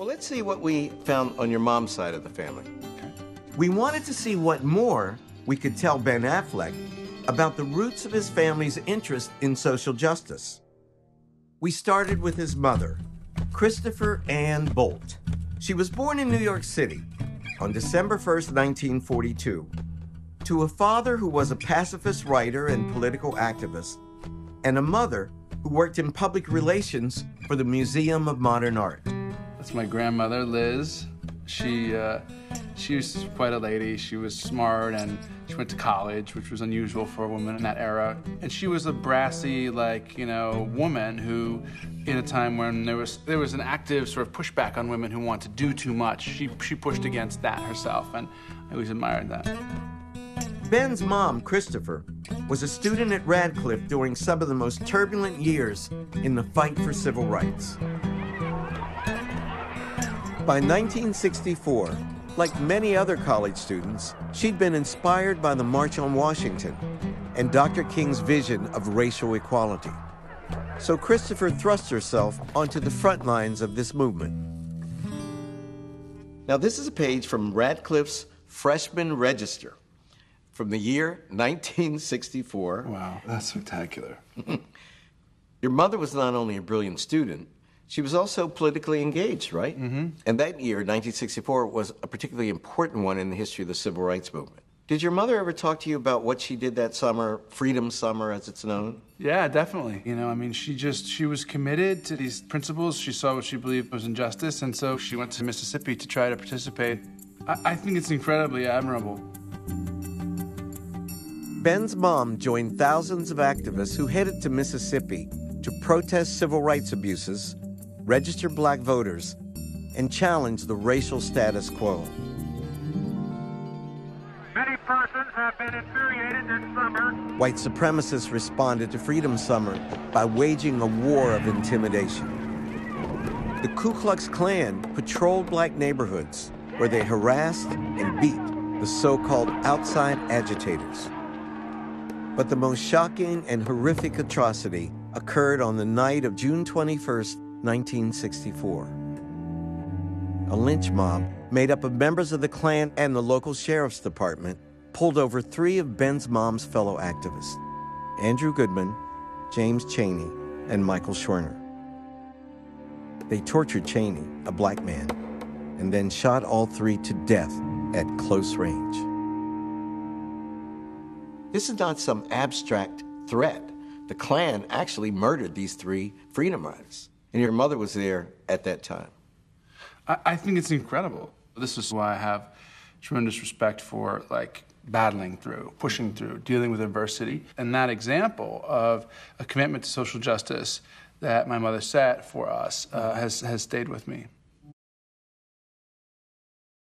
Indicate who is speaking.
Speaker 1: Well, let's see what we found on your mom's side of the family.
Speaker 2: Okay.
Speaker 3: We wanted to see what more we could tell Ben Affleck about the roots of his family's interest in social justice. We started with his mother, Christopher Ann Bolt. She was born in New York City on December 1st, 1942, to a father who was a pacifist writer and political activist, and a mother who worked in public relations for the Museum of Modern Art.
Speaker 2: That's my grandmother, Liz. She was quite a lady. She was smart, and she went to college, which was unusual for a woman in that era. And she was a brassy, woman who, in a time when there was an active sort of pushback on women who want to do too much, she pushed against that herself, and I always admired that.
Speaker 3: Ben's mom, Christopher, was a student at Radcliffe during some of the most turbulent years in the fight for civil rights. By 1964, like many other college students, she'd been inspired by the March on Washington and Dr. King's vision of racial equality. So Christopher thrust herself onto the front lines of this movement.
Speaker 1: Now, this is a page from Radcliffe's Freshman Register from the year 1964.
Speaker 2: Wow, that's spectacular.
Speaker 1: Your mother was not only a brilliant student, she was also politically engaged, right?
Speaker 2: Mm-hmm.
Speaker 1: And that year, 1964, was a particularly important one in the history of the civil rights movement. Did your mother ever talk to you about what she did that summer, Freedom Summer as it's known?
Speaker 2: Yeah, definitely. She was committed to these principles. She saw what she believed was injustice, and so she went to Mississippi to try to participate. I think it's incredibly admirable.
Speaker 3: Ben's mom joined thousands of activists who headed to Mississippi to protest civil rights abuses, register black voters, and challenge the racial status quo.
Speaker 4: Many persons have been infuriated this summer.
Speaker 3: White supremacists responded to Freedom Summer by waging a war of intimidation. The Ku Klux Klan patrolled black neighborhoods where they harassed and beat the so-called outside agitators. But the most shocking and horrific atrocity occurred on the night of June 21st, 1964. A lynch mob made up of members of the Klan and the local sheriff's department pulled over 3 of Ben's mom's fellow activists, Andrew Goodman, James Chaney, and Michael Schwerner. They tortured Chaney, a black man, and then shot all 3 to death at close range.
Speaker 1: This is not some abstract threat. The Klan actually murdered these 3 freedom riders. And your mother was there at that time.
Speaker 2: I think it's incredible. This is why I have tremendous respect for, battling through, pushing through, dealing with adversity. And that example of a commitment to social justice that my mother set for us has stayed with me.